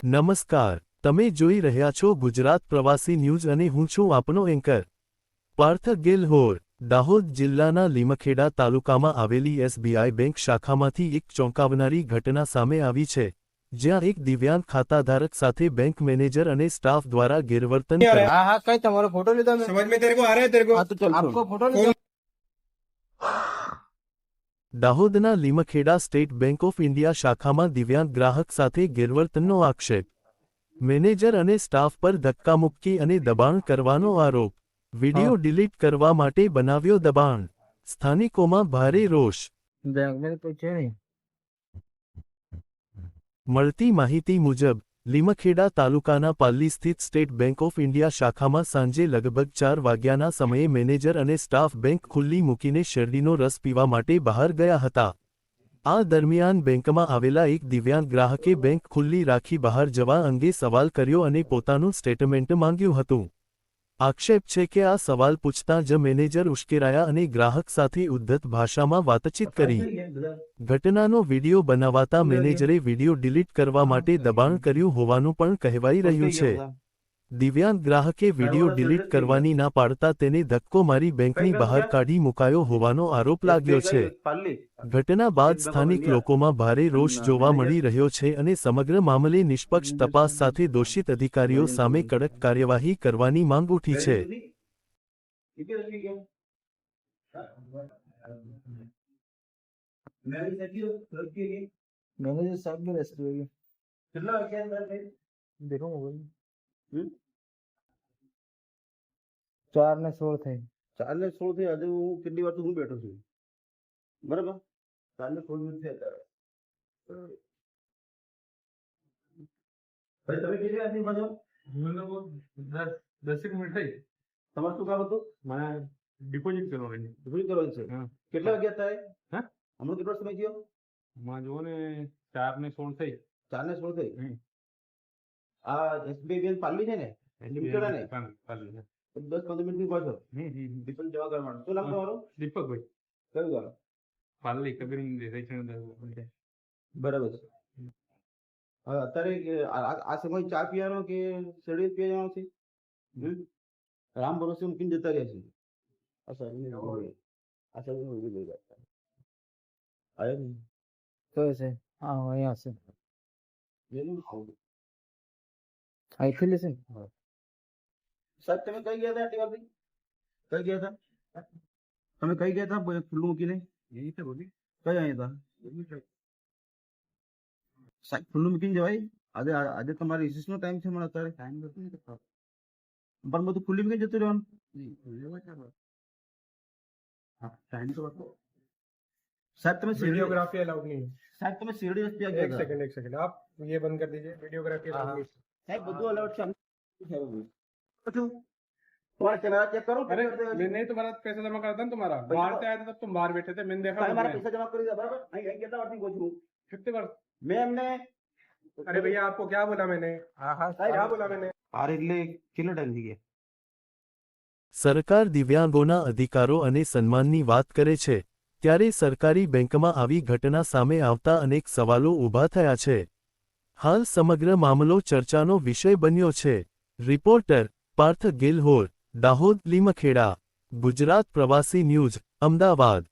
નમસ્કાર, તમે જોઈ રહ્યા છો ગુજરાત પ્રવાસી ન્યૂઝ અને હું છું આપનો એન્કર પાર્થ ગેલહોર। દાહોદ જિલ્લાના લીમખેડા તાલુકામાં આવેલી એસબીઆઈ બેંક શાખામાંથી એક ચોંકાવનારી ઘટના સામે આવી છે, જ્યાં એક દિવ્યાંગ ખાતાધારક સાથે બેંક મેનેજર અને સ્ટાફ દ્વારા ગેરવર્તન કરાયું। हाँ हाँ कहीं तुम्हारा फोटो लेता मैं समझ में तेरे को आ रहा है तेरे को। हाँ तो चल आपको फोटो लेता દાહોદના Limkheda state bank of India શાખામાં દિવ્યાંગ ગ્રાહક સાથે ગેરવર્તનનો આક્ષેપ। મેનેજર અને સ્ટાફ પર ધક્કામુક્કી અને દબાણ કરવાનો આરોપ। વિડિયો ડિલીટ કરવા માટે બનાવ્યો દબાણ। સ્થાનિકોમાં ભારે રોષ। बैंक में तो कुछ है नहीं। મળતી માહિતી મુજબ લીમખેડા તાલુકાના પાલ્લી સ્થિત સ્ટેટ બેંક ઓફ ઇન્ડિયા શાખામાં સાંજે લગભગ 4 વાગ્યાના સમયે મેનેજર અને સ્ટાફ બેંક ખુલ્લી મૂકીને શેરડીનો રસ પીવા માટે બહાર ગયા હતા। આ દરમિયાન બેંકમાં આવેલા એક દિવ્યાંગ ગ્રાહકે બેંક ખુલ્લી રાખી બહાર જવા અંગે સવાલ કર્યો અને પોતાનું સ્ટેટમેન્ટ માંગ્યું હતું। આક્ષેપ છે કે આ સવાલ પૂછતા જ મેનેજર ઉશ્કેરાયા અને ગ્રાહક સાથે ઉદ્ધત ભાષામાં વાતચીત કરી। ઘટનાનો વિડિયો બનાવાતા મેનેજરે વિડિયો ડિલીટ કરવા માટે દબાણ કર્યું હોવાનું પણ કહેવાઈ રહ્યું છે। દિવ્યાંગ ગ્રાહકે વિડિયો ડિલીટ કરવાની ના પાડતા તેને ધક્કો મારી બેંકની બહાર કાઢી મુકાયો હોવાનો આરોપ लाग्यो છે। ઘટના બાદ સ્થાનિક લોકોમાં ભારે રોષ જોવા મળી રહ્યો છે અને સમગ્ર મામલે નિષ્પક્ષ તપાસ સાથે દોષિત અધિકારીઓ સામે કડક કાર્યવાહી કરવાની માંગ ઉઠી છે। मैनेजर साहब के रेस्टोरेंट में कितना क्या अंदर है? देखो मोबाइल 4 ने 16 थे। 4 ને 16 થી આજે હું કેટલી વાર તો હું બેઠો છું, બરાબર। 4 ને 16 મિનિટ થયા અત્યારે। ભાઈ તમે કેટલી વાતની પાછો? મને वो 10 मिनट है। તમારું શું કામ હતું? मैं डिपॉजिट करवानी है। ડિપોઝિટ કરવાની છે। हाँ। કેટલા વાગ્યા થાય? હા? હમણાં કેટલો સમય થયો? मैं जो ने 4 ने 16 થઈ। 4 ને 16 થઈ। હમ। આ એસબીઆઈ બેંક પાલ્લી છે ને, લીમખેડા ને, પાલ્લી ને। 10-15 મિનિટ ની પાછો હમ। ડિપોઝિટ જમા કરવાનું। શું નામ તમારું? દીપક ભાઈ કયું ગામ? પાલ્લી કબીર રેચણ બરાબર છે। હવે અત્યારે આ સમય ચા પીવાનો કે શેરડી પીવા જવાનો છે? રામ ભરોસે મૂકીને જતા રહ્યા છે। આ સાહેબ ઉભી લઈ ગયા આયો ને? तो ऐसे हाँ यहाँ से એનું आई थी लेकिन સાહેબ તમે કઈ ગયા હતા? આટલી વારથી કઈ ગયા હતા? તમે કઈ ગયા હતા ખુલ્લું મૂકીને? यही से बोली કઈ અહીંયા હતા સાહેબ? ખુલ્લું મૂકીને જવાય? આજે તમારે રિસેસનો ટાઈમ છે, મને અત્યારે टाइम नहीं था। પણ બધું ખુલ્લી મૂકીને જતું રહેવાનું? हाँ टाइम तो बताओ। સાહેબ તમે શેરડી वीडियोग्राफी अलाउड नहीं है। સાહેબ તમે શેરડી રસ્તે एक ગયા હતા? सेकंड आप ये बंद कर दीजिए। वीडियोग्राफी हाँ, अलाउड नहीं है। સાહેબ બધું અલાઉડ છે। શું તમારા કેમેરા ચેક કરો? अरे मैंने तुम्हारा पैसा जमा करा था ना, तुम्हारा बाहर से आया था तब तुम बाहर बैठे थे, मैंने देखा। તમે મારા પૈસા જમા કરી દો, બરાબર? અહીં કેટલા વારથી કહું છું कितने बार? મેં એમને? अरे भैया आपको क्या बोला मैंने? हाँ हाँ क्या बोला मैंने? આર એટલે કેટલા ટાઈમ થઈ ગયા? સરકાર દિવ્યાંગોના અધિકારો અને સન્માનની વાત કરે છે, ત્યારે સરકારી બેંકમાં આવી ઘટના સામે આવતા અનેક સવાલો ઊભા થયા છે। હાલ સમગ્ર મામલો ચર્ચાનો વિષય બન્યો છે। રિપોર્ટર પાર્થ ગેલહોર, દાહોદ લીમખેડા, ગુજરાત પ્રવાસી ન્યૂઝ, અમદાવાદ।